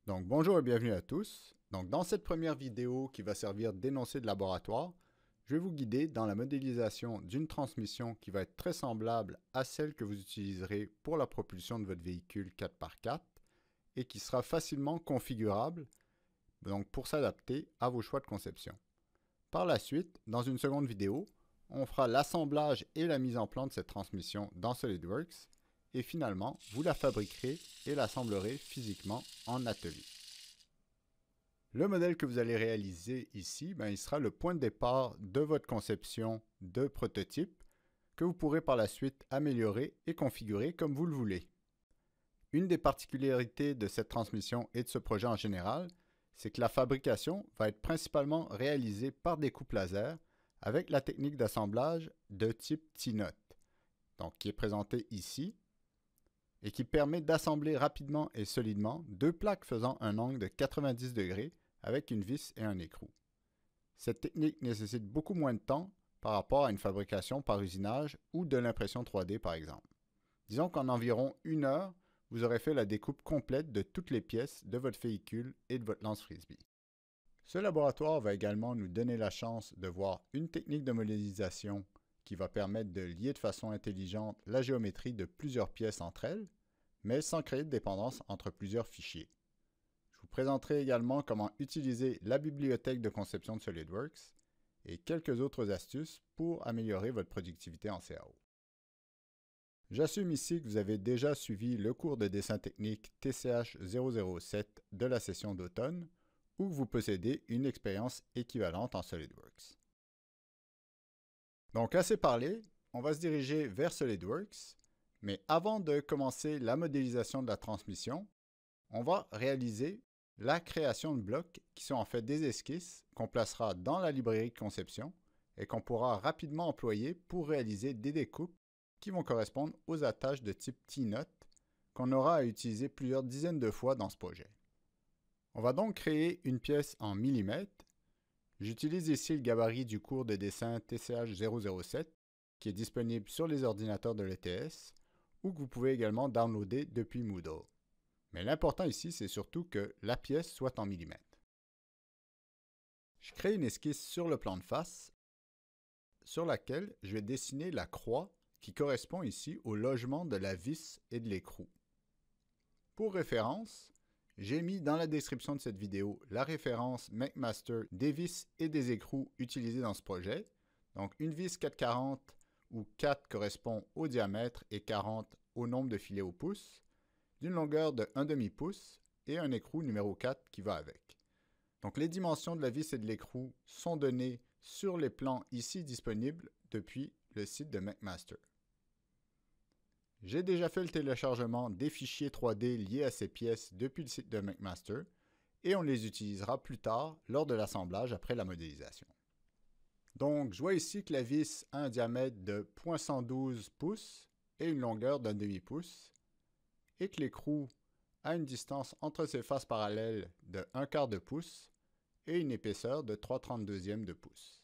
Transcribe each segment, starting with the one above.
Donc bonjour et bienvenue à tous. Donc dans cette première vidéo qui va servir d'énoncé de laboratoire, je vais vous guider dans la modélisation d'une transmission qui va être très semblable à celle que vous utiliserez pour la propulsion de votre véhicule 4x4 et qui sera facilement configurable donc pour s'adapter à vos choix de conception. Par la suite, dans une seconde vidéo, on fera l'assemblage et la mise en plan de cette transmission dans SolidWorks et finalement, vous la fabriquerez et l'assemblerez physiquement en atelier. Le modèle que vous allez réaliser ici, il sera le point de départ de votre conception de prototype que vous pourrez par la suite améliorer et configurer comme vous le voulez. Une des particularités de cette transmission et de ce projet en général, c'est que la fabrication va être principalement réalisée par découpe laser avec la technique d'assemblage de type T-Nut, donc qui est présentée ici, et qui permet d'assembler rapidement et solidement deux plaques faisant un angle de 90 degrés avec une vis et un écrou. Cette technique nécessite beaucoup moins de temps par rapport à une fabrication par usinage ou de l'impression 3D par exemple. Disons qu'en environ 1 heure, vous aurez fait la découpe complète de toutes les pièces de votre véhicule et de votre lance frisbee. Ce laboratoire va également nous donner la chance de voir une technique de modélisation qui va permettre de lier de façon intelligente la géométrie de plusieurs pièces entre elles, mais sans créer de dépendance entre plusieurs fichiers. Je vous présenterai également comment utiliser la bibliothèque de conception de SolidWorks et quelques autres astuces pour améliorer votre productivité en CAO. J'assume ici que vous avez déjà suivi le cours de dessin technique TCH 007 de la session d'automne ou que vous possédez une expérience équivalente en SolidWorks. Donc assez parlé, on va se diriger vers SolidWorks, mais avant de commencer la modélisation de la transmission, on va réaliser la création de blocs qui sont en fait des esquisses qu'on placera dans la librairie de conception et qu'on pourra rapidement employer pour réaliser des découpes qui vont correspondre aux attaches de type T-Nut qu'on aura à utiliser plusieurs dizaines de fois dans ce projet. On va donc créer une pièce en millimètres. J'utilise ici le gabarit du cours de dessin TCH 007 qui est disponible sur les ordinateurs de l'ETS ou que vous pouvez également downloader depuis Moodle. Mais l'important ici, c'est surtout que la pièce soit en millimètres. Je crée une esquisse sur le plan de face sur laquelle je vais dessiner la croix qui correspond ici au logement de la vis et de l'écrou. Pour référence, j'ai mis dans la description de cette vidéo la référence McMaster des vis et des écrous utilisés dans ce projet. Donc une vis 440 où 4 correspond au diamètre et 40 au nombre de filets au pouce, d'une longueur de 1/2 pouce et un écrou numéro 4 qui va avec. Donc les dimensions de la vis et de l'écrou sont données sur les plans ici disponibles depuis le site de McMaster. J'ai déjà fait le téléchargement des fichiers 3D liés à ces pièces depuis le site de McMaster et on les utilisera plus tard lors de l'assemblage après la modélisation. Donc je vois ici que la vis a un diamètre de 0,112 pouces et une longueur d'1/2 pouce et que l'écrou a une distance entre ses faces parallèles de 1/4 de pouce et une épaisseur de 3/32 de pouce.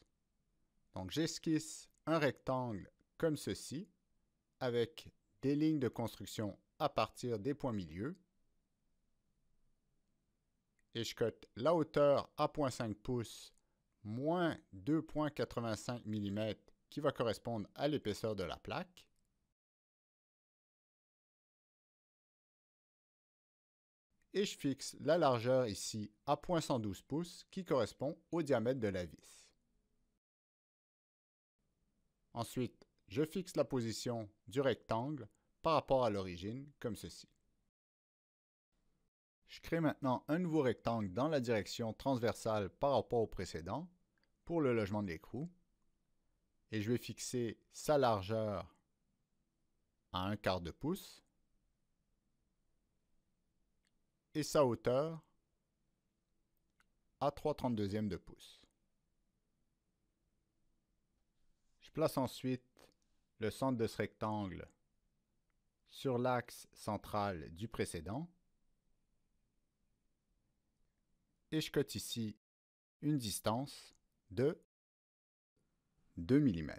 Donc j'esquisse un rectangle comme ceci avec des lignes de construction à partir des points milieux et je cote la hauteur à 0,5 pouces moins 2,85 mm qui va correspondre à l'épaisseur de la plaque. Et je fixe la largeur ici à 0,112 pouces qui correspond au diamètre de la vis. Ensuite, je fixe la position du rectangle par rapport à l'origine, comme ceci. Je crée maintenant un nouveau rectangle dans la direction transversale par rapport au précédent pour le logement de l'écrou. Et je vais fixer sa largeur à 1/4 de pouce et sa hauteur à 3/32 de pouce. Je place ensuite le centre de ce rectangle sur l'axe central du précédent et je cote ici une distance de 2 mm.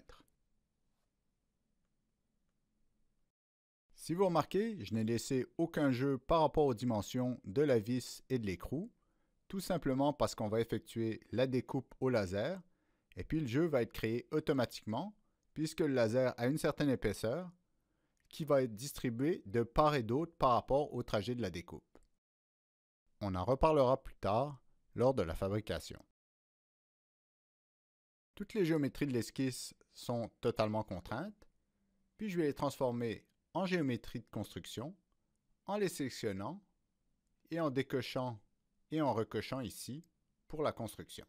Si vous remarquez, je n'ai laissé aucun jeu par rapport aux dimensions de la vis et de l'écrou, tout simplement parce qu'on va effectuer la découpe au laser, et puis le jeu va être créé automatiquement, puisque le laser a une certaine épaisseur, qui va être distribuée de part et d'autre par rapport au trajet de la découpe. On en reparlera plus tard lors de la fabrication. Toutes les géométries de l'esquisse sont totalement contraintes, puis je vais les transformer en géométrie de construction en les sélectionnant et en décochant et en recochant ici pour la construction.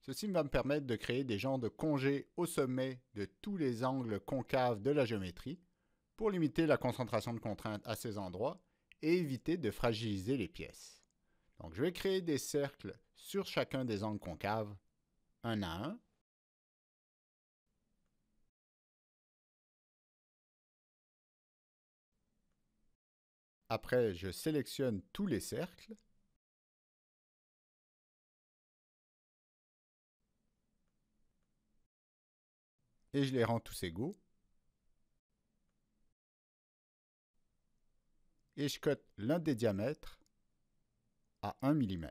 Ceci va me permettre de créer des genres de congés au sommet de tous les angles concaves de la géométrie pour limiter la concentration de contraintes à ces endroits et éviter de fragiliser les pièces. Donc je vais créer des cercles sur chacun des angles concaves, un à un. Après, je sélectionne tous les cercles. Et je les rends tous égaux. Et je cote l'un des diamètres à 1 mm.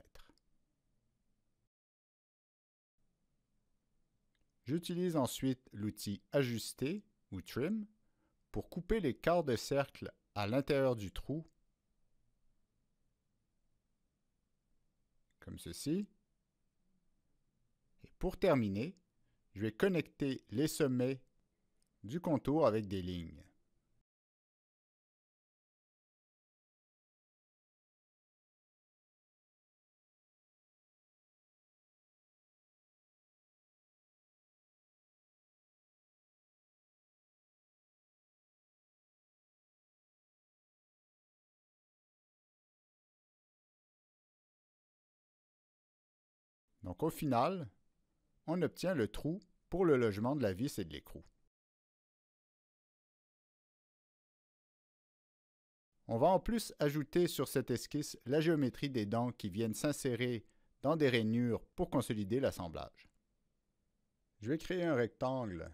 J'utilise ensuite l'outil Ajuster ou Trim pour couper les quarts de cercle à l'intérieur du trou, comme ceci. Et pour terminer, je vais connecter les sommets du contour avec des lignes. Donc au final, on obtient le trou pour le logement de la vis et de l'écrou. On va en plus ajouter sur cette esquisse la géométrie des dents qui viennent s'insérer dans des rainures pour consolider l'assemblage. Je vais créer un rectangle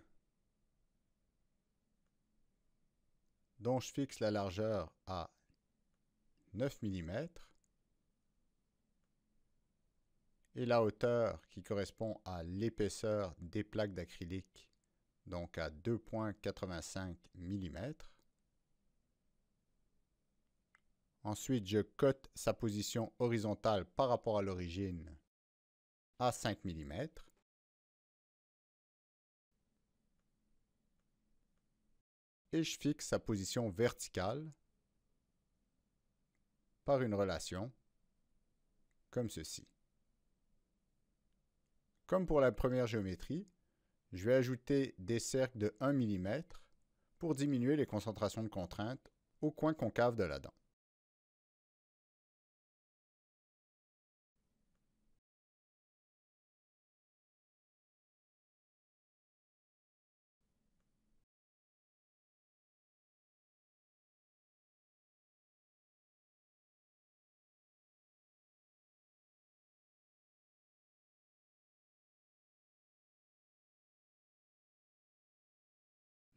dont je fixe la largeur à 9 mm et la hauteur qui correspond à l'épaisseur des plaques d'acrylique, donc à 2,85 mm. Ensuite, je cote sa position horizontale par rapport à l'origine à 5 mm. Et je fixe sa position verticale par une relation comme ceci. Comme pour la première géométrie, je vais ajouter des cercles de 1 mm pour diminuer les concentrations de contraintes au coin concave de la dent.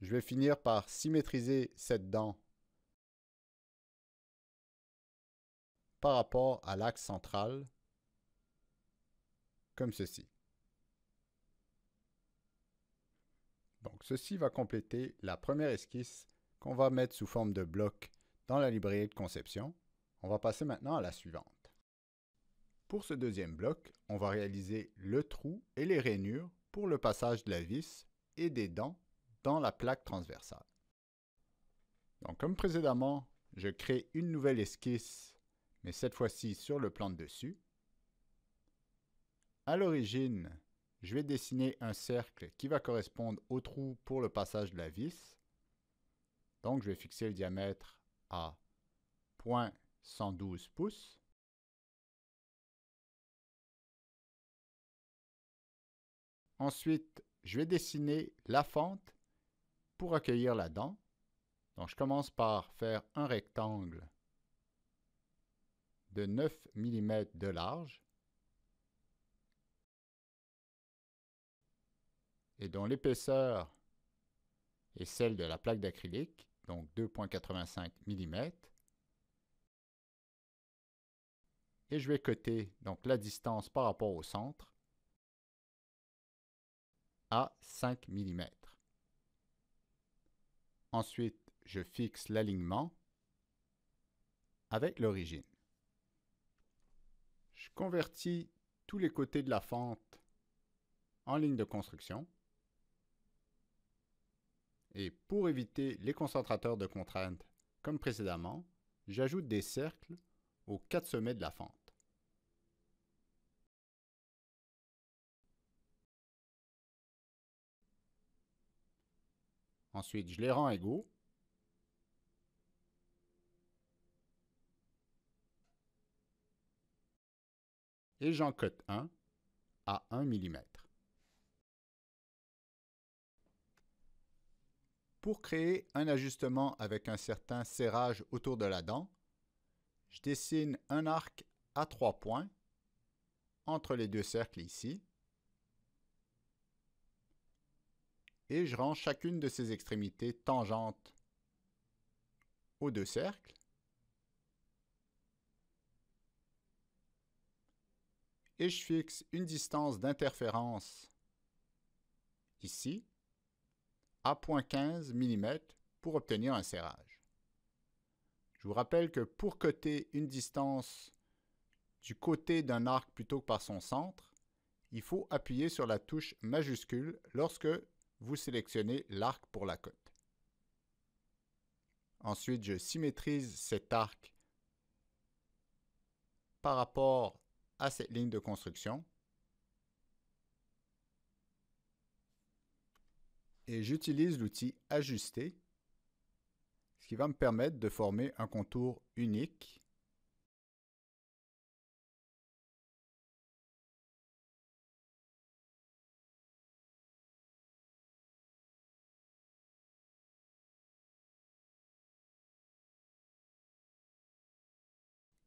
Je vais finir par symétriser cette dent par rapport à l'axe central, comme ceci. Donc ceci va compléter la première esquisse qu'on va mettre sous forme de bloc dans la librairie de conception. On va passer maintenant à la suivante. Pour ce deuxième bloc, on va réaliser le trou et les rainures pour le passage de la vis et des dents dans la plaque transversale. Donc comme précédemment, je crée une nouvelle esquisse, mais cette fois-ci sur le plan de dessus. À l'origine, je vais dessiner un cercle qui va correspondre au trou pour le passage de la vis. Donc je vais fixer le diamètre à 0,112 pouces. Ensuite, je vais dessiner la fente pour accueillir la dent. Donc je commence par faire un rectangle de 9 mm de large et dont l'épaisseur est celle de la plaque d'acrylique, donc 2,85 mm. Et je vais coter donc la distance par rapport au centre à 5 mm. Ensuite, je fixe l'alignement avec l'origine. Je convertis tous les côtés de la fente en ligne de construction. Et pour éviter les concentrateurs de contraintes comme précédemment, j'ajoute des cercles aux 4 sommets de la fente. Ensuite, je les rends égaux. Et j'en cote un à 1 mm. Pour créer un ajustement avec un certain serrage autour de la dent, je dessine un arc à 3 points entre les deux cercles ici. Et je rends chacune de ces extrémités tangentes aux deux cercles. Et je fixe une distance d'interférence ici à 0,15 mm pour obtenir un serrage. Je vous rappelle que pour coter une distance du côté d'un arc plutôt que par son centre, il faut appuyer sur la touche majuscule lorsque vous sélectionnez l'arc pour la cote. Ensuite, je symétrise cet arc par rapport à cette ligne de construction. Et j'utilise l'outil Ajuster, ce qui va me permettre de former un contour unique.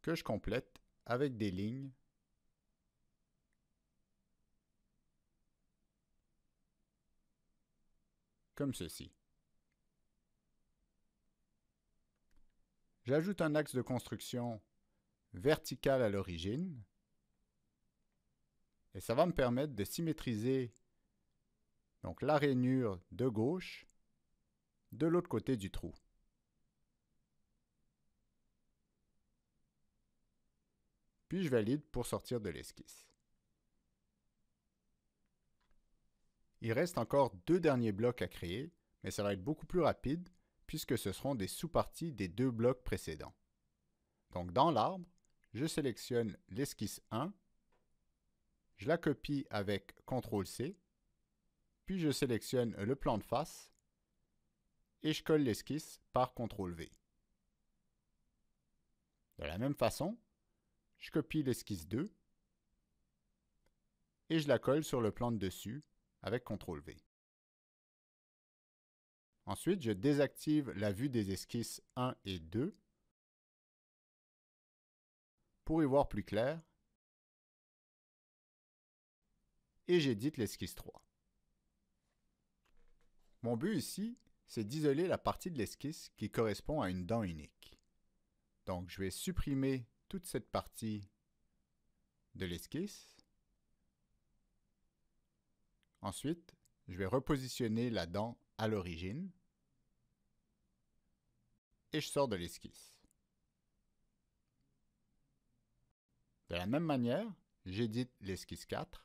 Que je complète avec des lignes comme ceci. J'ajoute un axe de construction vertical à l'origine et ça va me permettre de symétriser donc la rainure de gauche de l'autre côté du trou. Puis je valide pour sortir de l'esquisse. Il reste encore 2 derniers blocs à créer, mais ça va être beaucoup plus rapide puisque ce seront des sous-parties des 2 blocs précédents. Donc dans l'arbre, je sélectionne l'esquisse 1, je la copie avec CTRL-C, puis je sélectionne le plan de face et je colle l'esquisse par CTRL-V. De la même façon, je copie l'esquisse 2 et je la colle sur le plan de dessus avec CTRL-V. Ensuite, je désactive la vue des esquisses 1 et 2 pour y voir plus clair et j'édite l'esquisse 3. Mon but ici, c'est d'isoler la partie de l'esquisse qui correspond à une dent unique. Donc, je vais supprimer toute cette partie de l'esquisse. Ensuite, je vais repositionner la dent à l'origine et je sors de l'esquisse. De la même manière, j'édite l'esquisse 4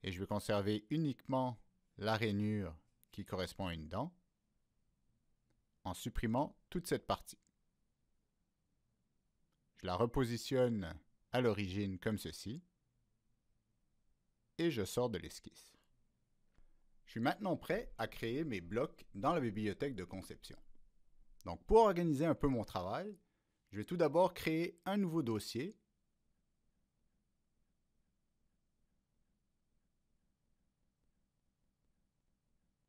et je vais conserver uniquement la rainure qui correspond à une dent en supprimant toute cette partie. Je la repositionne à l'origine comme ceci et je sors de l'esquisse. Je suis maintenant prêt à créer mes blocs dans la bibliothèque de conception. Donc pour organiser un peu mon travail, je vais tout d'abord créer un nouveau dossier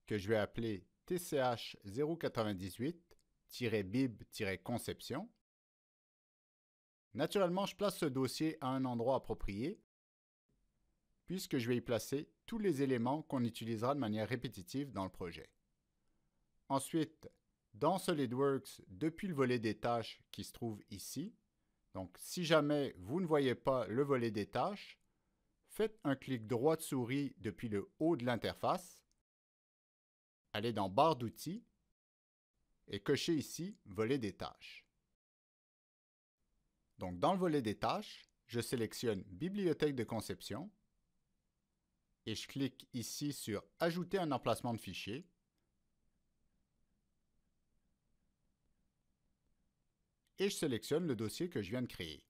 que je vais appeler TCH 098-bib-conception. Naturellement, je place ce dossier à un endroit approprié puisque je vais y placer tous les éléments qu'on utilisera de manière répétitive dans le projet. Ensuite, dans SolidWorks depuis le volet des tâches qui se trouve ici. Donc, si jamais vous ne voyez pas le volet des tâches, faites un clic droit de souris depuis le haut de l'interface, allez dans Barre d'outils et cochez ici Volet des tâches. Donc, dans le volet des tâches, je sélectionne Bibliothèque de conception et je clique ici sur Ajouter un emplacement de fichier. Et je sélectionne le dossier que je viens de créer.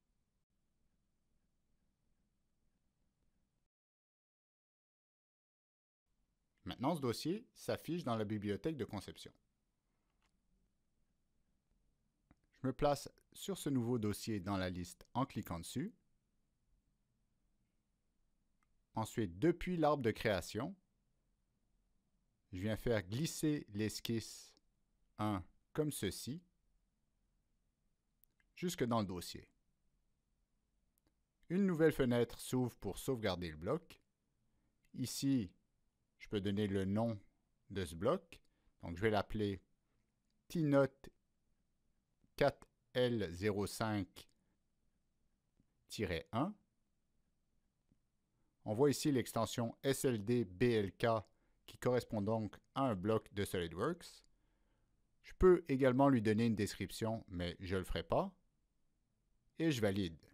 Maintenant, ce dossier s'affiche dans la bibliothèque de conception. Je me place sur ce nouveau dossier dans la liste en cliquant dessus. Ensuite, depuis l'arbre de création, je viens faire glisser l'esquisse 1 comme ceci, jusque dans le dossier. Une nouvelle fenêtre s'ouvre pour sauvegarder le bloc. Ici, je peux donner le nom de ce bloc. Donc, je vais l'appeler T-Note 4L05-1. On voit ici l'extension SLD-BLK qui correspond donc à un bloc de SolidWorks. Je peux également lui donner une description, mais je ne le ferai pas. Et je valide.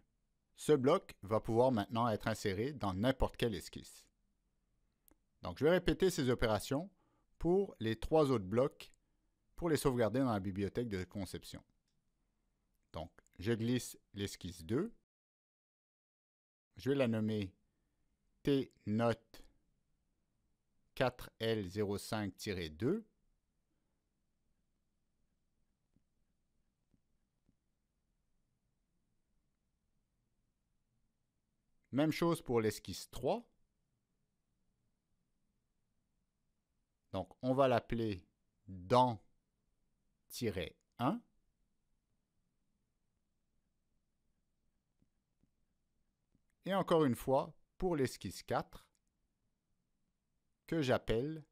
Ce bloc va pouvoir maintenant être inséré dans n'importe quelle esquisse. Donc, je vais répéter ces opérations pour les 3 autres blocs pour les sauvegarder dans la bibliothèque de conception. Donc, je glisse l'esquisse 2. Je vais la nommer T-Note 4L05-2. Même chose pour l'esquisse 3. Donc, on va l'appeler dans-1. Et encore une fois, pour l'esquisse 4, que j'appelle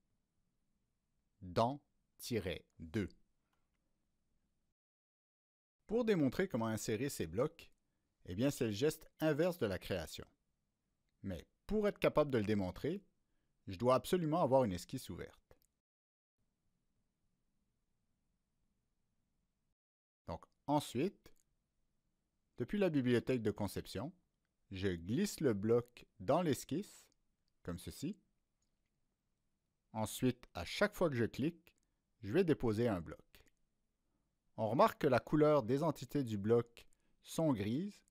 dans-2. Pour démontrer comment insérer ces blocs, eh bien, c'est le geste inverse de la création. Mais pour être capable de le démontrer, je dois absolument avoir une esquisse ouverte. Donc, ensuite, depuis la bibliothèque de conception, je glisse le bloc dans l'esquisse, comme ceci. Ensuite, à chaque fois que je clique, je vais déposer un bloc. On remarque que la couleur des entités du bloc sont grises,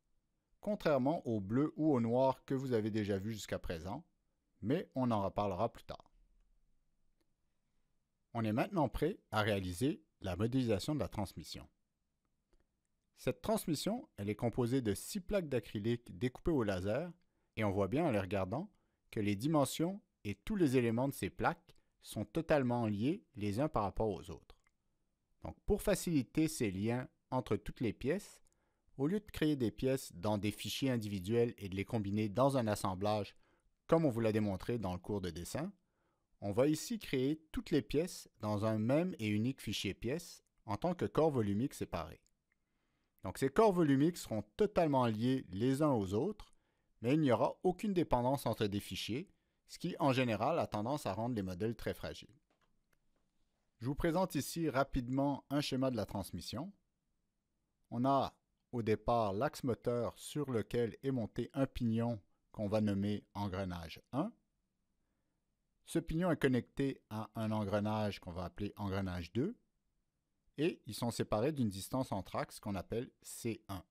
contrairement au bleu ou au noir que vous avez déjà vu jusqu'à présent, mais on en reparlera plus tard. On est maintenant prêt à réaliser la modélisation de la transmission. Cette transmission, elle est composée de 6 plaques d'acrylique découpées au laser, et on voit bien en les regardant que les dimensions et tous les éléments de ces plaques sont totalement liés les uns par rapport aux autres. Donc, pour faciliter ces liens entre toutes les pièces, au lieu de créer des pièces dans des fichiers individuels et de les combiner dans un assemblage, comme on vous l'a démontré dans le cours de dessin, on va ici créer toutes les pièces dans un même et unique fichier pièces en tant que corps volumiques séparés. Donc ces corps volumiques seront totalement liés les uns aux autres, mais il n'y aura aucune dépendance entre des fichiers, ce qui en général a tendance à rendre les modèles très fragiles. Je vous présente ici rapidement un schéma de la transmission. On a au départ l'axe moteur sur lequel est monté un pignon qu'on va nommer engrenage 1. Ce pignon est connecté à un engrenage qu'on va appeler engrenage 2 et ils sont séparés d'une distance entre axes qu'on appelle C1.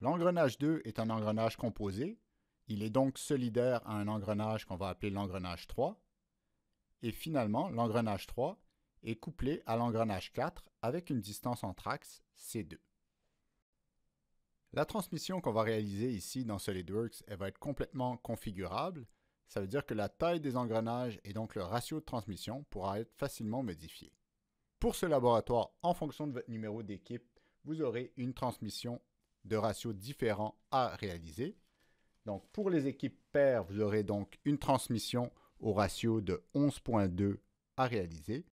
L'engrenage 2 est un engrenage composé, il est donc solidaire à un engrenage qu'on va appeler l'engrenage 3 et finalement l'engrenage 3 est couplé à l'engrenage 4 avec une distance entre axes C2. La transmission qu'on va réaliser ici dans SolidWorks, elle va être complètement configurable. Ça veut dire que la taille des engrenages et donc le ratio de transmission pourra être facilement modifié. Pour ce laboratoire, en fonction de votre numéro d'équipe, vous aurez une transmission de ratio différent à réaliser. Donc pour les équipes paires, vous aurez donc une transmission au ratio de 11.2 à réaliser.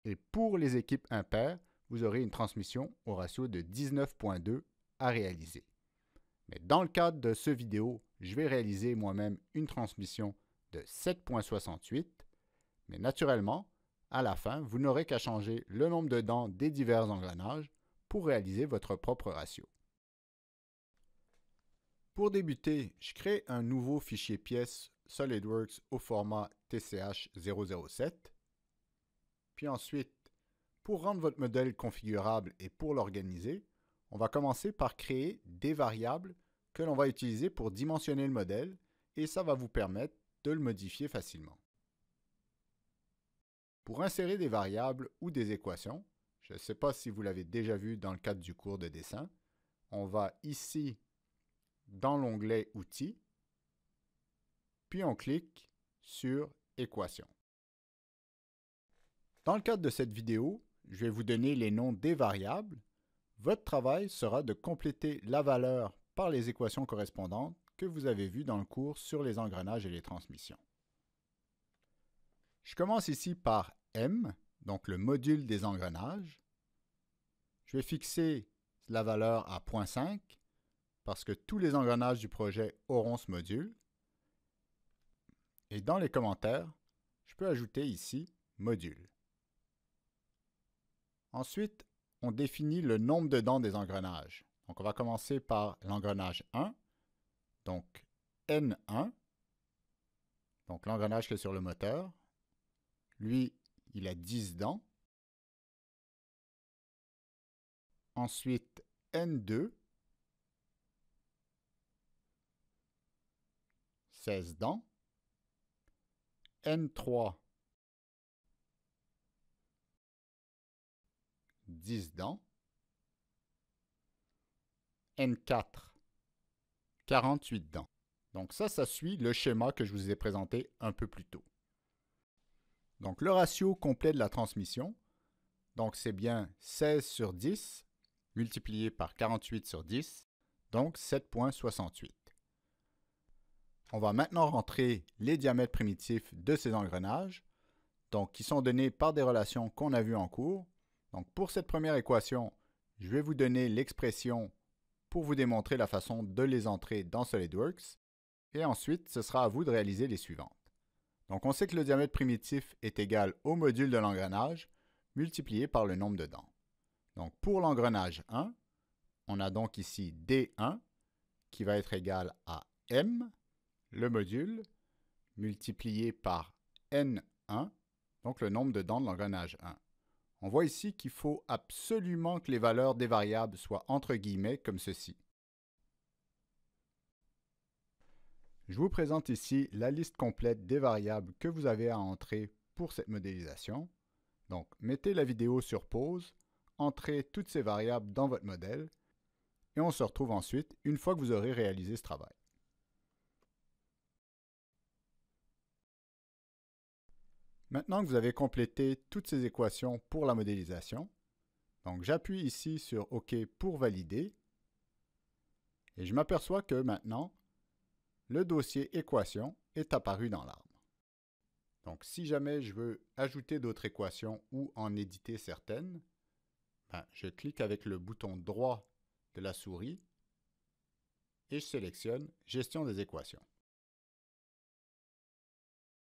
Et pour les équipes impaires, vous aurez une transmission au ratio de 19.2 à réaliser. Mais dans le cadre de ce vidéo, je vais réaliser moi-même une transmission de 7.68, mais naturellement, à la fin, vous n'aurez qu'à changer le nombre de dents des divers engrenages pour réaliser votre propre ratio. Pour débuter, je crée un nouveau fichier pièces SolidWorks au format TCH007. Puis ensuite, pour rendre votre modèle configurable et pour l'organiser, on va commencer par créer des variables que l'on va utiliser pour dimensionner le modèle et ça va vous permettre de le modifier facilement. Pour insérer des variables ou des équations, je ne sais pas si vous l'avez déjà vu dans le cadre du cours de dessin, on va ici dans l'onglet Outils, puis on clique sur Équations. Dans le cadre de cette vidéo, je vais vous donner les noms des variables. Votre travail sera de compléter la valeur par les équations correspondantes que vous avez vues dans le cours sur les engrenages et les transmissions. Je commence ici par M, donc le module des engrenages. Je vais fixer la valeur à 0.5 parce que tous les engrenages du projet auront ce module. Et dans les commentaires, je peux ajouter ici module. Ensuite, on définit le nombre de dents des engrenages. Donc, on va commencer par l'engrenage 1, donc N1, donc l'engrenage qui est sur le moteur. Lui, il a 10 dents. Ensuite, N2, 16 dents. N3, 10 dents. N4, 48 dents. Donc ça suit le schéma que je vous ai présenté un peu plus tôt. Donc le ratio complet de la transmission, donc c'est bien 16 sur 10 multiplié par 48 sur 10, donc 7.68. On va maintenant rentrer les diamètres primitifs de ces engrenages, donc qui sont donnés par des relations qu'on a vues en cours. Donc pour cette première équation, je vais vous donner l'expression pour vous démontrer la façon de les entrer dans SolidWorks. Et ensuite, ce sera à vous de réaliser les suivantes. Donc on sait que le diamètre primitif est égal au module de l'engrenage multiplié par le nombre de dents. Donc pour l'engrenage 1, on a donc ici D1 qui va être égal à M, le module, multiplié par N1, donc le nombre de dents de l'engrenage 1. On voit ici qu'il faut absolument que les valeurs des variables soient entre guillemets comme ceci. Je vous présente ici la liste complète des variables que vous avez à entrer pour cette modélisation. Donc, mettez la vidéo sur pause, entrez toutes ces variables dans votre modèle et on se retrouve ensuite une fois que vous aurez réalisé ce travail. Maintenant que vous avez complété toutes ces équations pour la modélisation, donc j'appuie ici sur OK pour valider et je m'aperçois que maintenant, le dossier équations est apparu dans l'arbre. Donc si jamais je veux ajouter d'autres équations ou en éditer certaines, je clique avec le bouton droit de la souris et je sélectionne Gestion des équations.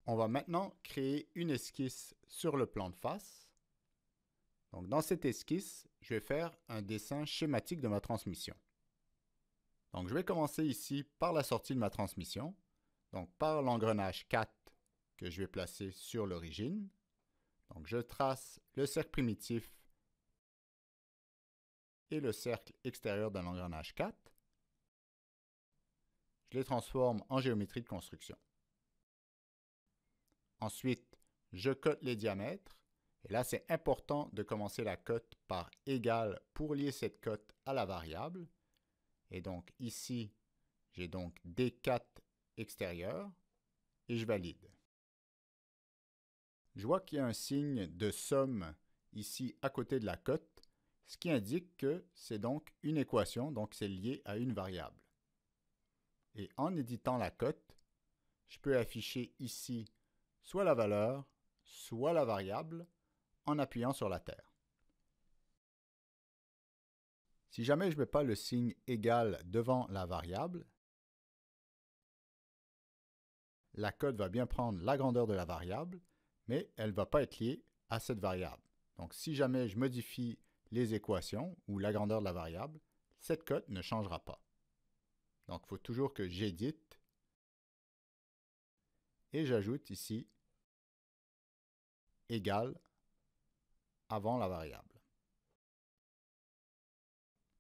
On va maintenant créer une esquisse sur le plan de face. Donc dans cette esquisse, je vais faire un dessin schématique de ma transmission. Donc je vais commencer ici par la sortie de ma transmission, donc par l'engrenage 4 que je vais placer sur l'origine. Donc je trace le cercle primitif et le cercle extérieur de l'engrenage 4. Je les transforme en géométrie de construction. Ensuite, je cote les diamètres. Et là, c'est important de commencer la cote par égal pour lier cette cote à la variable. Et donc ici, j'ai donc D4 extérieur et je valide. Je vois qu'il y a un signe de somme ici à côté de la cote, ce qui indique que c'est donc une équation, donc c'est lié à une variable. Et en éditant la cote, je peux afficher ici soit la valeur, soit la variable, en appuyant sur la terre. Si jamais je ne mets pas le signe égal devant la variable, la cote va bien prendre la grandeur de la variable, mais elle ne va pas être liée à cette variable. Donc si jamais je modifie les équations ou la grandeur de la variable, cette cote ne changera pas. Donc il faut toujours que j'édite et j'ajoute ici égal avant la variable.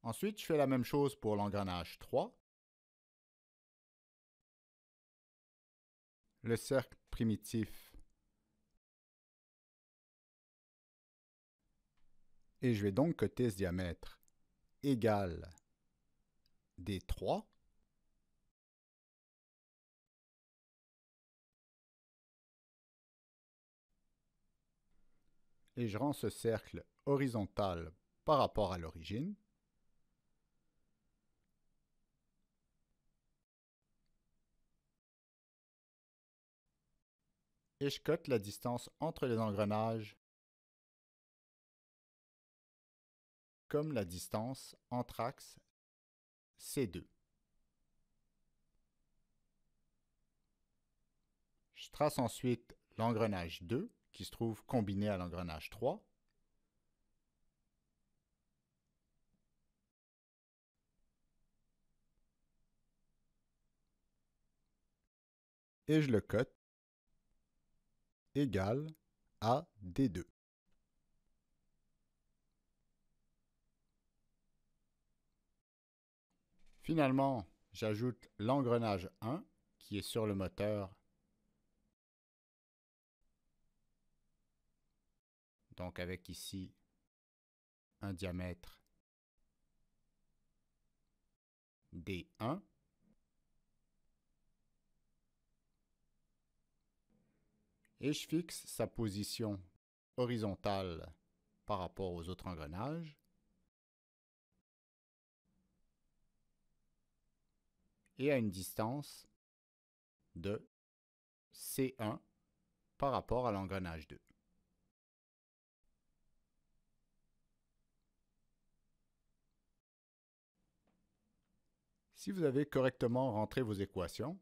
Ensuite, je fais la même chose pour l'engrenage 3. Le cercle primitif. Et je vais donc coter ce diamètre égal D3. Et je rends ce cercle horizontal par rapport à l'origine. Et je cote la distance entre les engrenages comme la distance entre axes C2. Je trace ensuite l'engrenage 2 qui se trouve combiné à l'engrenage 3. Et je le cote égal à D2. Finalement, j'ajoute l'engrenage 1 qui est sur le moteur. Donc avec ici un diamètre D1. Et je fixe sa position horizontale par rapport aux autres engrenages. Et à une distance de C1 par rapport à l'engrenage 2. Si vous avez correctement rentré vos équations,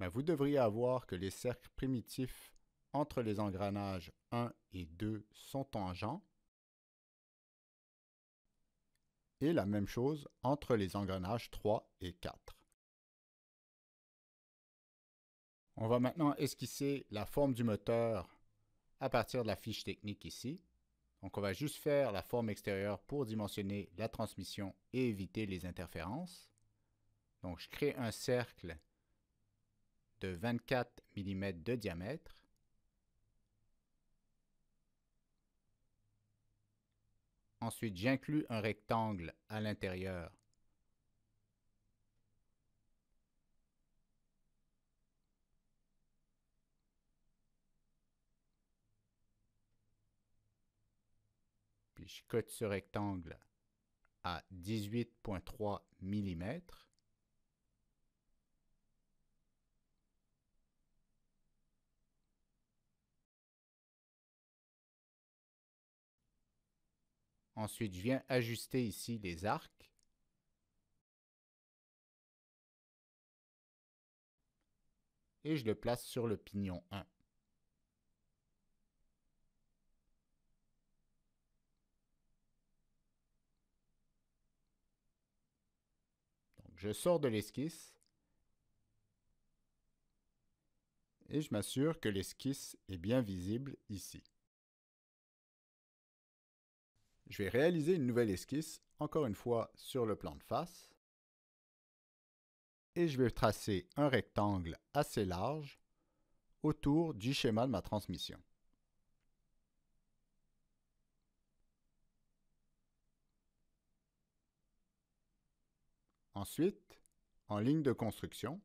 vous devriez avoir que les cercles primitifs entre les engrenages 1 et 2 sont tangents et la même chose entre les engrenages 3 et 4. On va maintenant esquisser la forme du moteur à partir de la fiche technique ici. Donc on va juste faire la forme extérieure pour dimensionner la transmission et éviter les interférences. Donc je crée un cercle de 24 mm de diamètre. Ensuite, j'inclus un rectangle à l'intérieur. Puis je cote ce rectangle à 18,3 mm. Ensuite, je viens ajuster ici les arcs. Et je le place sur le pignon 1. Donc, je sors de l'esquisse et je m'assure que l'esquisse est bien visible ici. Je vais réaliser une nouvelle esquisse, encore une fois sur le plan de face. Et je vais tracer un rectangle assez large autour du schéma de ma transmission. Ensuite, en ligne de construction,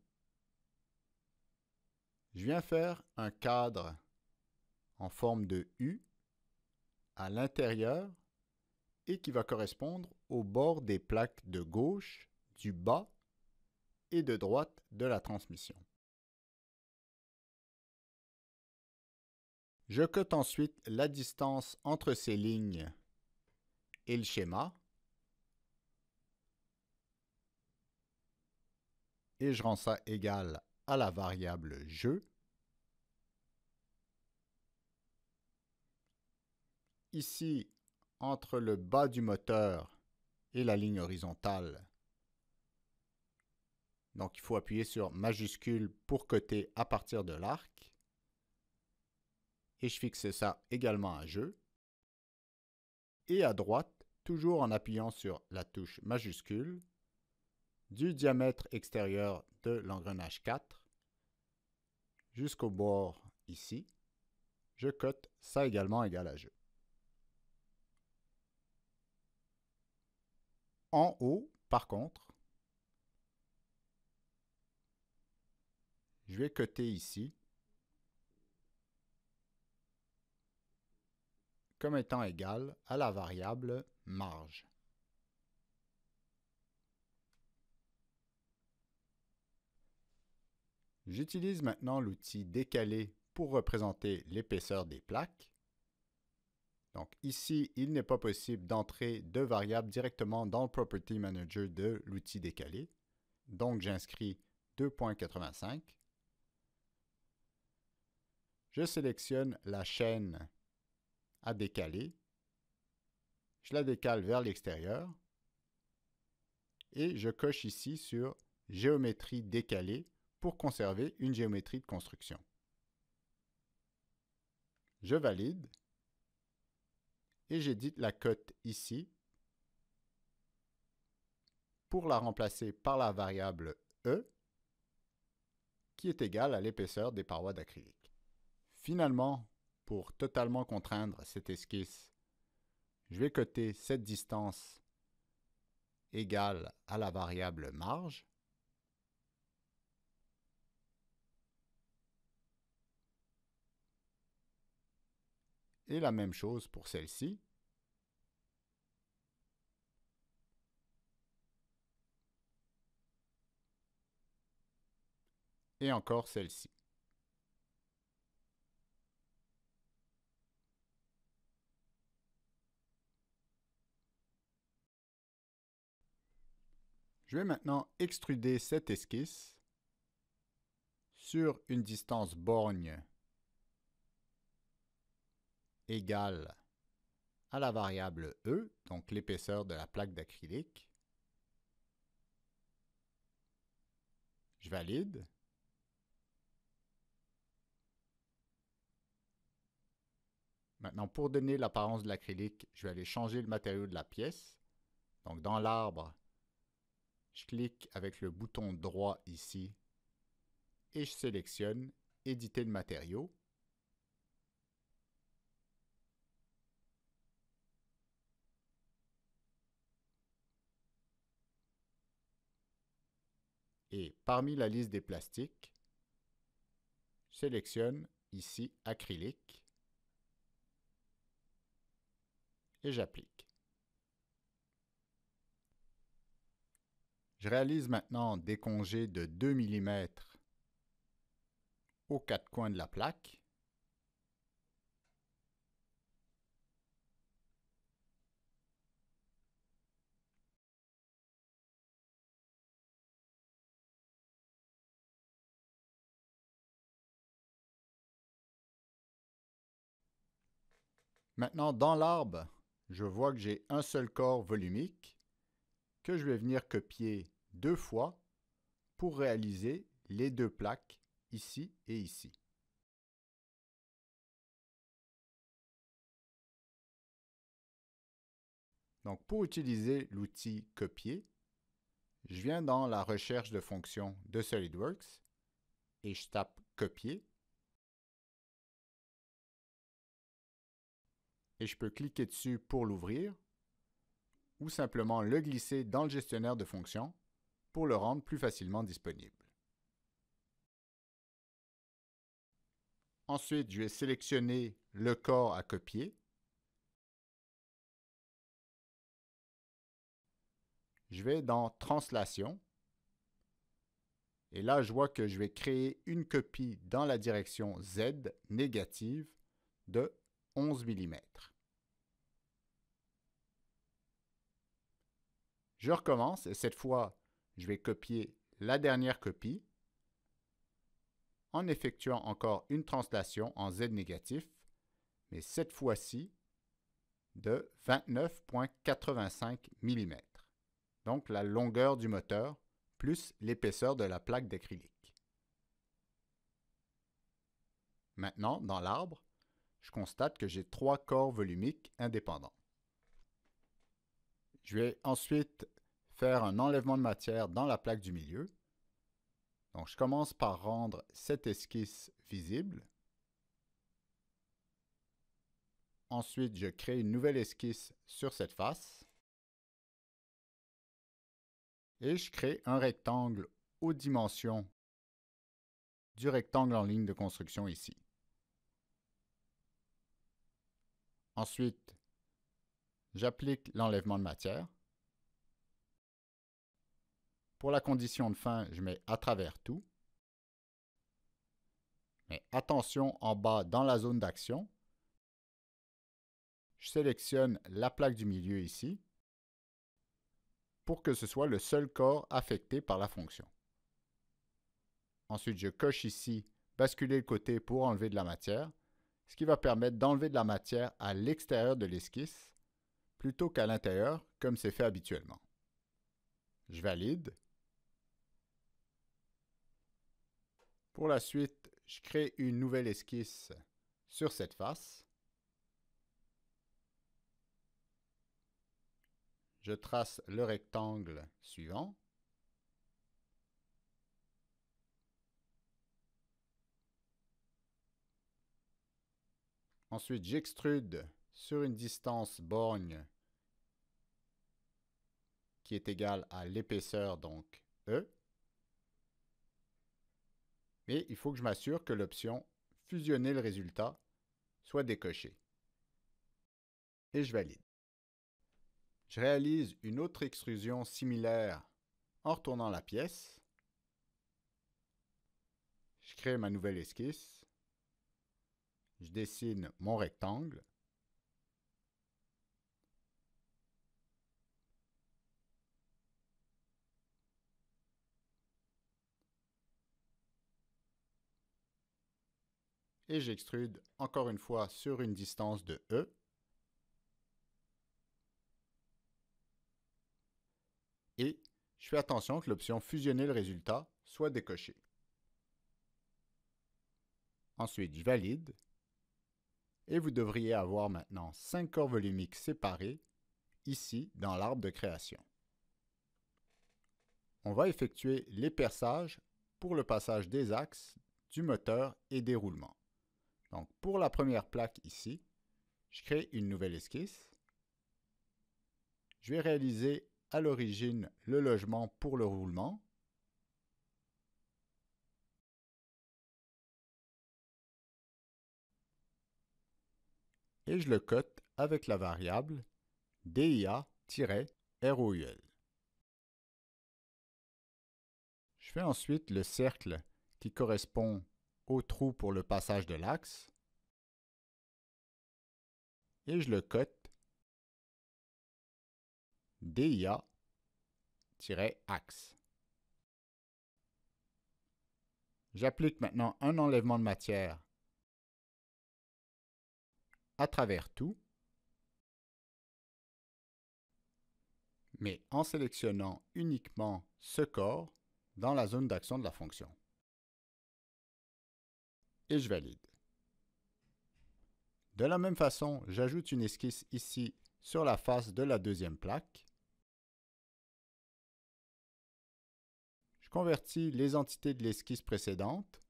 je viens faire un cadre en forme de U à l'intérieur et qui va correspondre au bord des plaques de gauche, du bas et de droite de la transmission. Je cote ensuite la distance entre ces lignes et le schéma. Et je rends ça égal à la variable jeu. Ici, entre le bas du moteur et la ligne horizontale, donc il faut appuyer sur majuscule pour coter à partir de l'arc. Et je fixe ça également à jeu. Et à droite, toujours en appuyant sur la touche majuscule, du diamètre extérieur de l'engrenage 4 jusqu'au bord ici, je cote ça également égal à jeu. En haut, par contre, je vais coter ici comme étant égal à la variable marge. J'utilise maintenant l'outil décalé pour représenter l'épaisseur des plaques. Donc ici, il n'est pas possible d'entrer de variables directement dans le Property Manager de l'outil décalé. Donc j'inscris 2.85. Je sélectionne la chaîne à décaler. Je la décale vers l'extérieur. Et je coche ici sur Géométrie décalée pour conserver une géométrie de construction. Je valide. Et j'édite la cote ici pour la remplacer par la variable E qui est égale à l'épaisseur des parois d'acrylique. Finalement, pour totalement contraindre cette esquisse, je vais coter cette distance égale à la variable marge. Et la même chose pour celle-ci. Et encore celle-ci. Je vais maintenant extruder cette esquisse sur une distance borgne égale à la variable E, donc l'épaisseur de la plaque d'acrylique. Je valide. Maintenant, pour donner l'apparence de l'acrylique, je vais aller changer le matériau de la pièce. Donc, dans l'arbre, je clique avec le bouton droit ici et je sélectionne « Éditer le matériau ». Et parmi la liste des plastiques, je sélectionne ici « Acrylique » et j'applique. Je réalise maintenant des congés de 2 mm aux quatre coins de la plaque. Maintenant, dans l'arbre, je vois que j'ai un seul corps volumique que je vais venir copier 2 fois pour réaliser les 2 plaques ici et ici. Donc, pour utiliser l'outil copier, je viens dans la recherche de fonctions de SolidWorks et je tape copier. Et je peux cliquer dessus pour l'ouvrir ou simplement le glisser dans le gestionnaire de fonctions pour le rendre plus facilement disponible. Ensuite, je vais sélectionner le corps à copier. Je vais dans Translation. Et là, je vois que je vais créer une copie dans la direction Z négative de 11 mm. Je recommence et cette fois, je vais copier la dernière copie en effectuant encore une translation en Z négatif, mais cette fois-ci de 29,85 mm. Donc la longueur du moteur plus l'épaisseur de la plaque d'acrylique. Maintenant, dans l'arbre, je constate que j'ai 3 corps volumiques indépendants. Je vais ensuite faire un enlèvement de matière dans la plaque du milieu. Donc, je commence par rendre cette esquisse visible. Ensuite, je crée une nouvelle esquisse sur cette face. Et je crée un rectangle aux dimensions du rectangle en ligne de construction ici. Ensuite, j'applique l'enlèvement de matière. Pour la condition de fin, je mets à travers tout. Mais attention, en bas, dans la zone d'action, je sélectionne la plaque du milieu ici pour que ce soit le seul corps affecté par la fonction. Ensuite, je coche ici « Basculer le côté pour enlever de la matière », ce qui va permettre d'enlever de la matière à l'extérieur de l'esquisse plutôt qu'à l'intérieur, comme c'est fait habituellement. Je valide. Pour la suite, je crée une nouvelle esquisse sur cette face. Je trace le rectangle suivant. Ensuite, j'extrude sur une distance borgne qui est égale à l'épaisseur, donc E. Mais il faut que je m'assure que l'option « Fusionner le résultat » soit décochée. Et je valide. Je réalise une autre extrusion similaire en retournant la pièce. Je crée ma nouvelle esquisse. Je dessine mon rectangle. Et j'extrude encore une fois sur une distance de E. Et je fais attention que l'option « Fusionner le résultat » soit décochée. Ensuite, je valide. Et vous devriez avoir maintenant 5 corps volumiques séparés ici dans l'arbre de création. On va effectuer les perçages pour le passage des axes, du moteur et des roulements. Donc pour la première plaque ici, je crée une nouvelle esquisse. Je vais réaliser à l'origine le logement pour le roulement. Et je le cote avec la variable DIA-ROUL. Je fais ensuite le cercle qui correspond au trou pour le passage de l'axe. Et je le cote DIA-axe. J'applique maintenant un enlèvement de matière à travers tout, mais en sélectionnant uniquement ce corps dans la zone d'action de la fonction. Et je valide. De la même façon, j'ajoute une esquisse ici sur la face de la deuxième plaque. Je convertis les entités de l'esquisse précédente.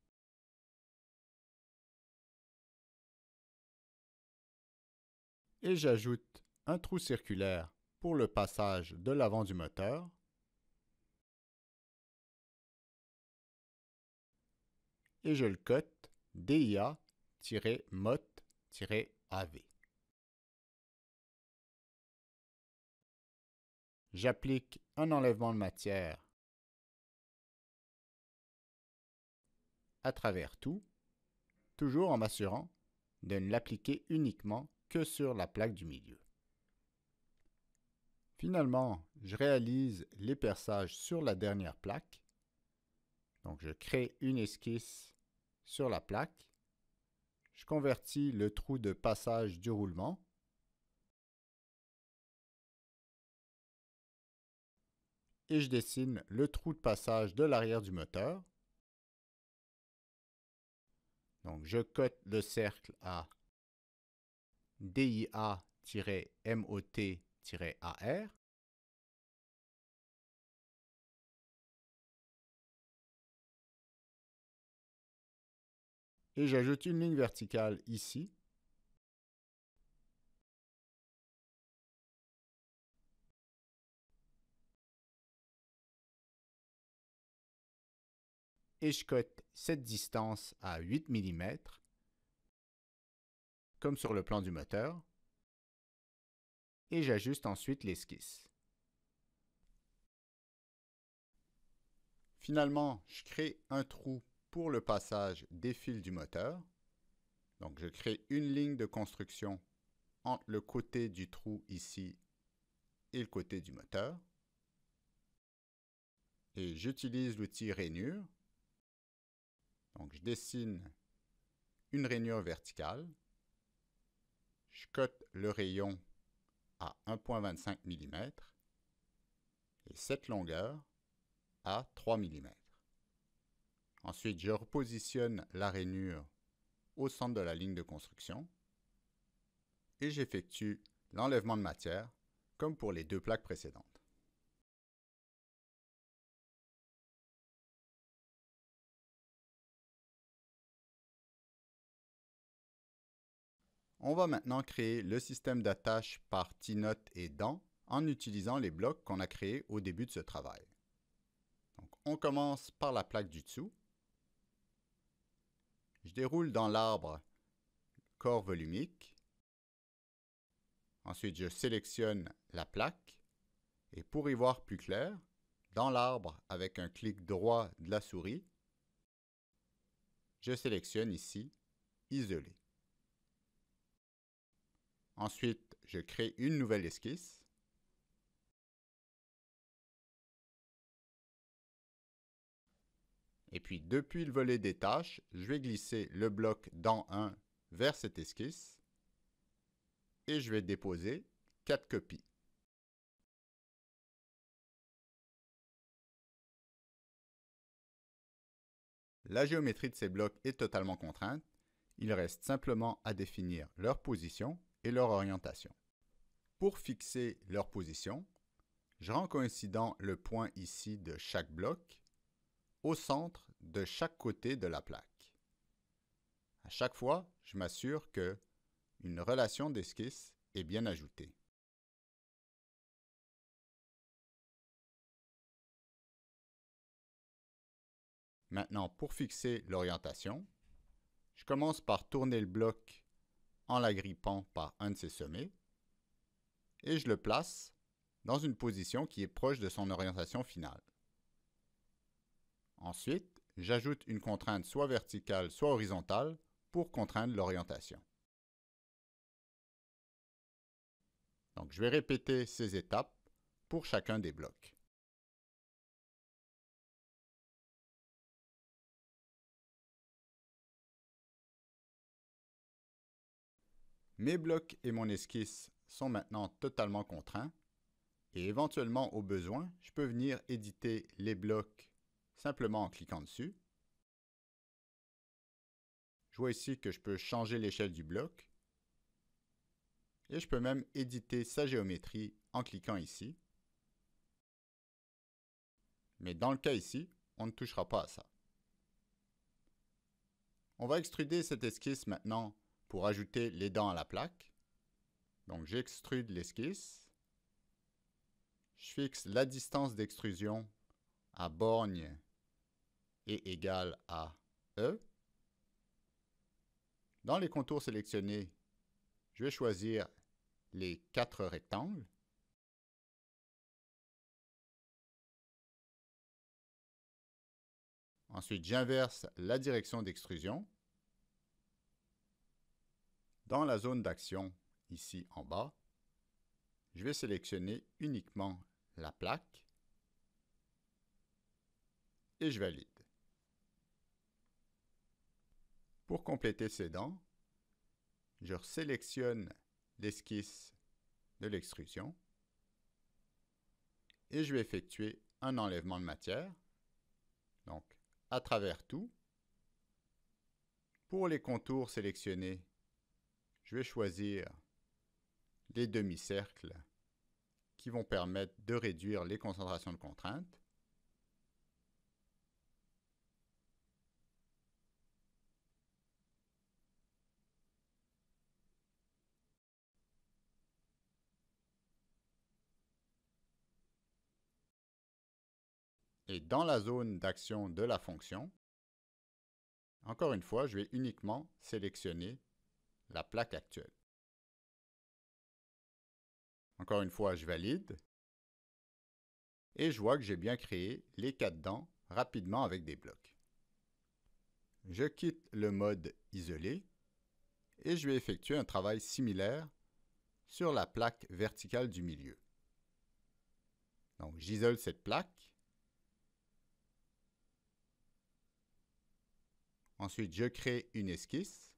Et j'ajoute un trou circulaire pour le passage de l'avant du moteur. Et je le cote DIA-mot-AV. J'applique un enlèvement de matière à travers tout, toujours en m'assurant de ne l'appliquer uniquement que sur la plaque du milieu. Finalement, je réalise les perçages sur la dernière plaque. Donc, je crée une esquisse sur la plaque. Je convertis le trou de passage du roulement. Et je dessine le trou de passage de l'arrière du moteur. Donc, je cote le cercle à DIA-MOT-AR. Et j'ajoute une ligne verticale ici. Et je cote cette distance à 8 mm, comme sur le plan du moteur. Et j'ajuste ensuite l'esquisse. Finalement, je crée un trou pour le passage des fils du moteur. Donc, je crée une ligne de construction entre le côté du trou ici et le côté du moteur. Et j'utilise l'outil rainure. Donc, je dessine une rainure verticale. Je cote le rayon à 1,25 mm et cette longueur à 3 mm. Ensuite, je repositionne la rainure au centre de la ligne de construction et j'effectue l'enlèvement de matière comme pour les deux plaques précédentes. On va maintenant créer le système d'attache par T-nut et dents en utilisant les blocs qu'on a créés au début de ce travail. Donc, on commence par la plaque du dessous. Je déroule dans l'arbre corps volumique. Ensuite, je sélectionne la plaque. Et pour y voir plus clair, dans l'arbre avec un clic droit de la souris, je sélectionne ici Isoler. Ensuite, je crée une nouvelle esquisse. Et puis, depuis le volet des tâches, je vais glisser le bloc dans 1 vers cette esquisse. Et je vais déposer 4 copies. La géométrie de ces blocs est totalement contrainte. Il reste simplement à définir leur position et leur orientation. Pour fixer leur position, je rends coïncident le point ici de chaque bloc au centre de chaque côté de la plaque. À chaque fois, je m'assure que une relation d'esquisse est bien ajoutée. Maintenant, pour fixer l'orientation, je commence par tourner le bloc en l'agrippant par un de ses sommets et je le place dans une position qui est proche de son orientation finale. Ensuite, j'ajoute une contrainte soit verticale, soit horizontale pour contraindre l'orientation. Donc, je vais répéter ces étapes pour chacun des blocs. Mes blocs et mon esquisse sont maintenant totalement contraints et éventuellement, au besoin, je peux venir éditer les blocs simplement en cliquant dessus. Je vois ici que je peux changer l'échelle du bloc et je peux même éditer sa géométrie en cliquant ici. Mais dans le cas ici, on ne touchera pas à ça. On va extruder cette esquisse maintenant pour ajouter les dents à la plaque. Donc j'extrude l'esquisse. Je fixe la distance d'extrusion à borgne et égale à E. Dans les contours sélectionnés, je vais choisir les 4 rectangles. Ensuite, j'inverse la direction d'extrusion. Dans la zone d'action, ici en bas, je vais sélectionner uniquement la plaque et je valide. Pour compléter ces dents, je sélectionne l'esquisse de l'extrusion et je vais effectuer un enlèvement de matière, donc à travers tout. Pour les contours sélectionnés, je vais choisir les demi-cercles qui vont permettre de réduire les concentrations de contraintes. Et dans la zone d'action de la fonction, encore une fois, je vais uniquement sélectionner la plaque actuelle. Encore une fois, je valide. Et je vois que j'ai bien créé les 4 dents rapidement avec des blocs. Je quitte le mode isolé et je vais effectuer un travail similaire sur la plaque verticale du milieu. Donc j'isole cette plaque. Ensuite, je crée une esquisse.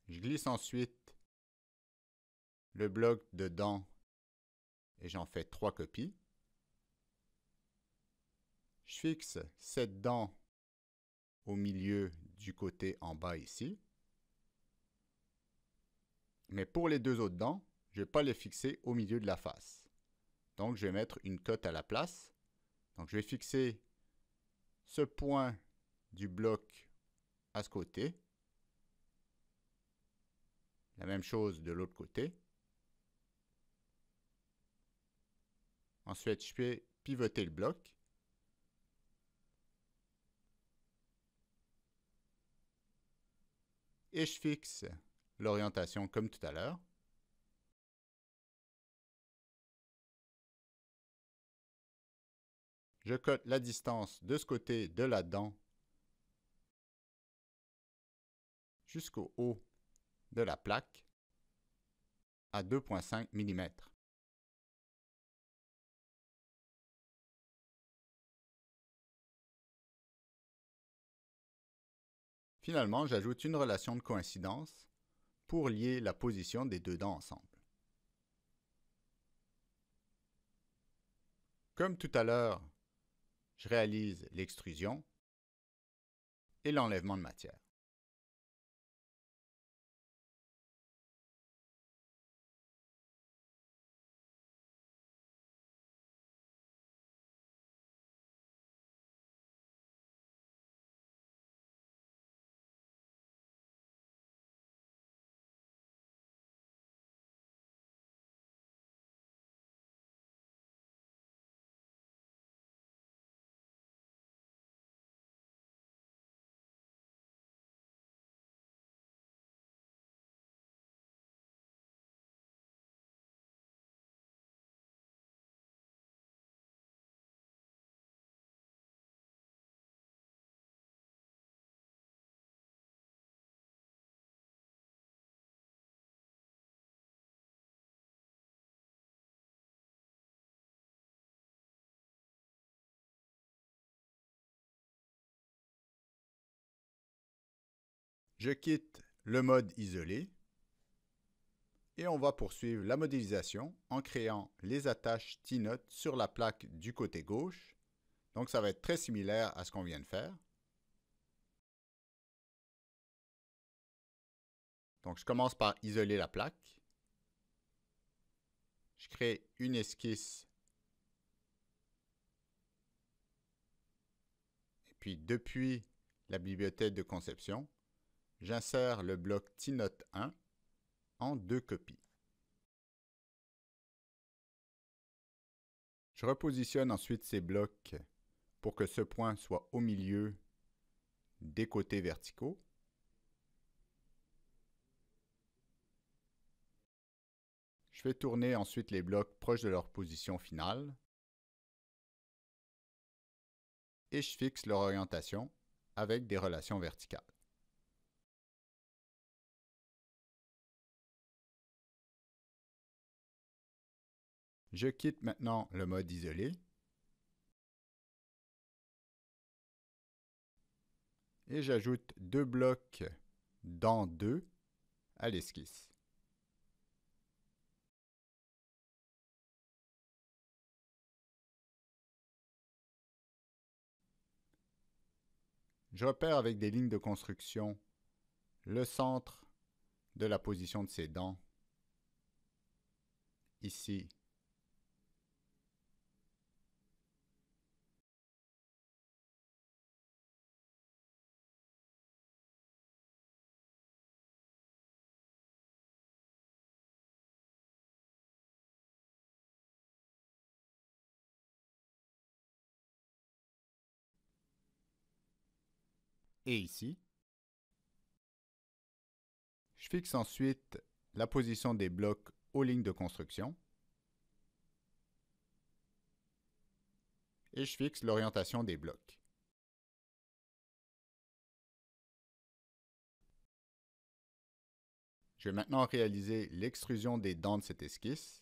Je glisse ensuite le bloc de dents et j'en fais 3 copies. Je fixe cette dent au milieu du côté en bas ici. Mais pour les 2 autres dents, je ne vais pas les fixer au milieu de la face. Donc je vais mettre une cote à la place. Donc je vais fixer ce point du bloc à ce côté. La même chose de l'autre côté. Ensuite, je vais pivoter le bloc. Et je fixe l'orientation comme tout à l'heure. Je cote la distance de ce côté de la dent jusqu'au haut de la plaque à 2,5 mm. Finalement, j'ajoute une relation de coïncidence pour lier la position des 2 dents ensemble. Comme tout à l'heure, je réalise l'extrusion et l'enlèvement de matière. Je quitte le mode isolé et on va poursuivre la modélisation en créant les attaches T-Nut sur la plaque du côté gauche. Donc ça va être très similaire à ce qu'on vient de faire. Donc je commence par isoler la plaque. Je crée une esquisse. Et puis depuis la bibliothèque de conception, j'insère le bloc T-Nut 1 en 2 copies. Je repositionne ensuite ces blocs pour que ce point soit au milieu des côtés verticaux. Je fais tourner ensuite les blocs proches de leur position finale et je fixe leur orientation avec des relations verticales. Je quitte maintenant le mode isolé. Et j'ajoute 2 blocs dans 2 à l'esquisse. Je repère avec des lignes de construction le centre de la position de ces dents, ici. Et ici. Je fixe ensuite la position des blocs aux lignes de construction. Et je fixe l'orientation des blocs. Je vais maintenant réaliser l'extrusion des dents de cette esquisse.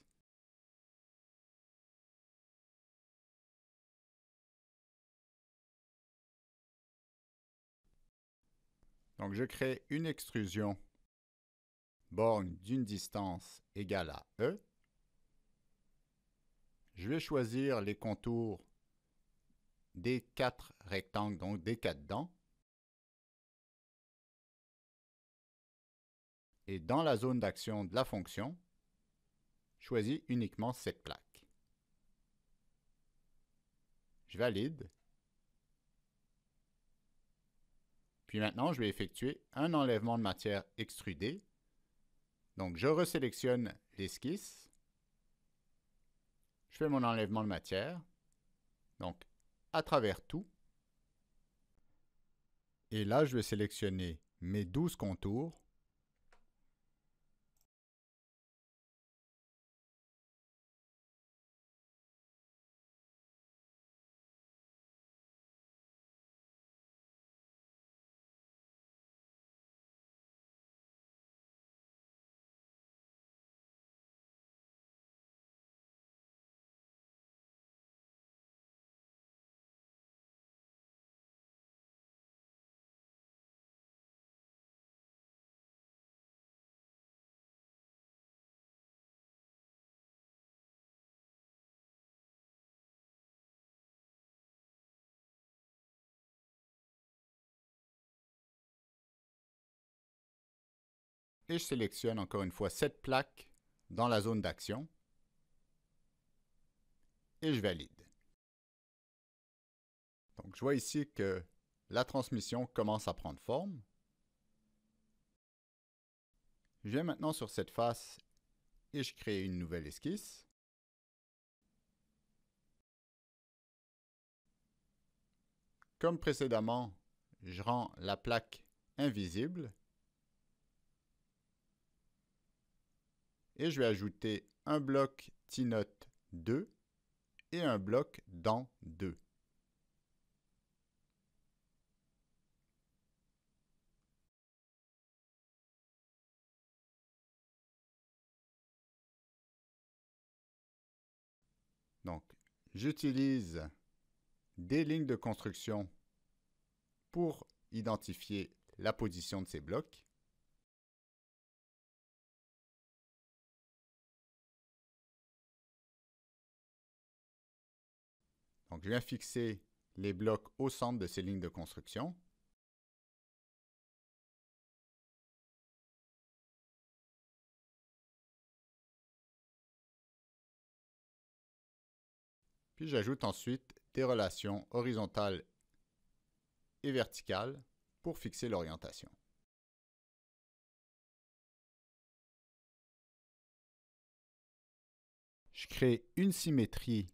Donc je crée une extrusion borne d'une distance égale à E. Je vais choisir les contours des 4 rectangles, donc des 4 dents. Et dans la zone d'action de la fonction, je choisis uniquement cette plaque. Je valide. Puis maintenant, je vais effectuer un enlèvement de matière extrudée. Donc, je resélectionne l'esquisse. Je fais mon enlèvement de matière. Donc, à travers tout. Et là, je vais sélectionner mes 12 contours. Et je sélectionne encore une fois cette plaque dans la zone d'action. Et je valide. Donc, je vois ici que la transmission commence à prendre forme. Je viens maintenant sur cette face et je crée une nouvelle esquisse. Comme précédemment, je rends la plaque invisible. Et je vais ajouter un bloc T-Note 2 et un bloc dans 2. Donc, j'utilise des lignes de construction pour identifier la position de ces blocs. Donc, je viens fixer les blocs au centre de ces lignes de construction. Puis j'ajoute ensuite des relations horizontales et verticales pour fixer l'orientation. Je crée une symétrie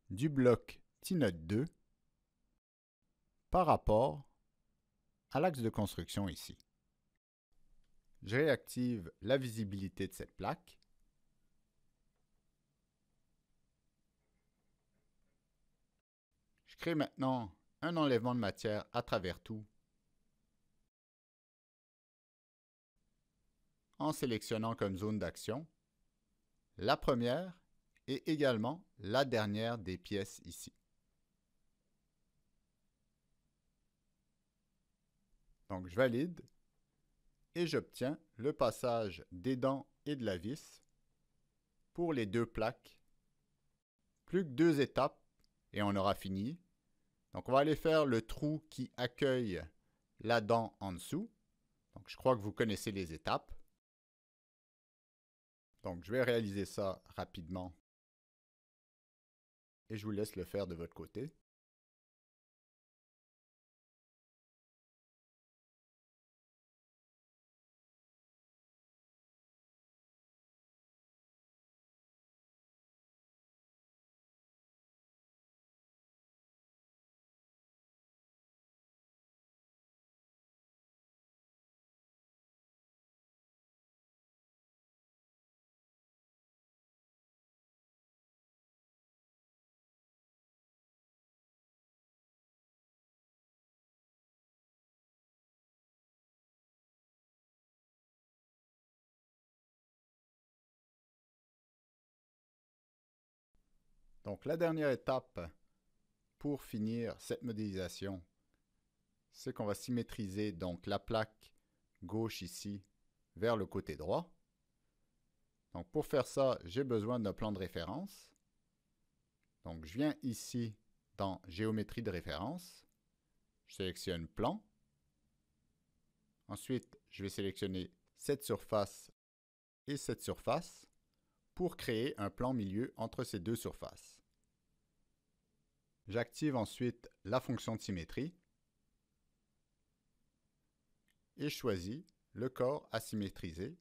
du bloc T-Note 2 par rapport à l'axe de construction ici. Je réactive la visibilité de cette plaque. Je crée maintenant un enlèvement de matière à travers tout en sélectionnant comme zone d'action la première et également la dernière des pièces ici. Donc je valide et j'obtiens le passage des dents et de la vis pour les deux plaques. Plus que 2 étapes et on aura fini. Donc on va aller faire le trou qui accueille la dent en dessous. Donc je crois que vous connaissez les étapes. Donc je vais réaliser ça rapidement et je vous laisse le faire de votre côté. Donc la dernière étape pour finir cette modélisation, c'est qu'on va symétriser donc la plaque gauche ici vers le côté droit. Donc pour faire ça, j'ai besoin d'un plan de référence. Donc je viens ici dans Géométrie de référence, je sélectionne Plan. Ensuite, je vais sélectionner cette surface et cette surface pour créer un plan milieu entre ces deux surfaces. J'active ensuite la fonction de symétrie et je choisis le corps à symétriser.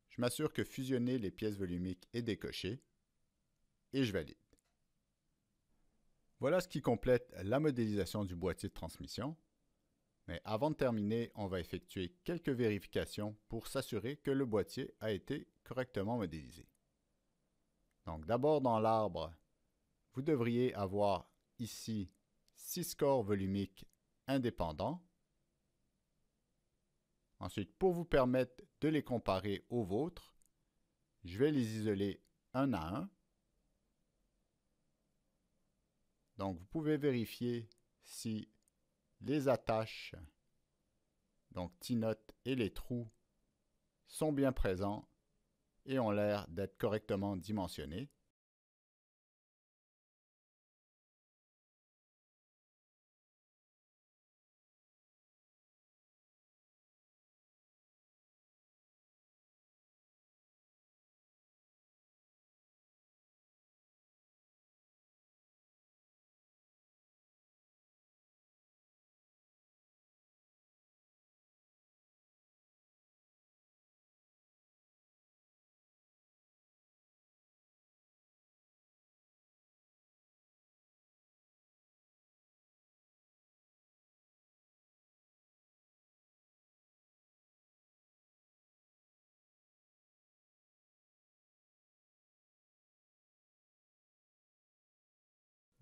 Je m'assure que fusionner les pièces volumiques est décoché et je valide. Voilà ce qui complète la modélisation du boîtier de transmission. Mais avant de terminer, on va effectuer quelques vérifications pour s'assurer que le boîtier a été correctement modélisé. Donc d'abord dans l'arbre, vous devriez avoir ici 6 corps volumiques indépendants. Ensuite, pour vous permettre de les comparer aux vôtres, je vais les isoler un à un. Donc vous pouvez vérifier si les attaches, donc T-nut et les trous, sont bien présents et ont l'air d'être correctement dimensionnés.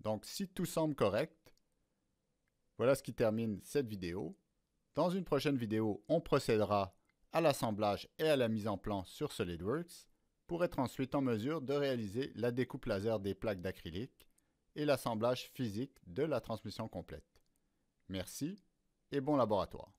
Donc si tout semble correct, voilà ce qui termine cette vidéo. Dans une prochaine vidéo, on procédera à l'assemblage et à la mise en plan sur SolidWorks pour être ensuite en mesure de réaliser la découpe laser des plaques d'acrylique et l'assemblage physique de la transmission complète. Merci et bon laboratoire.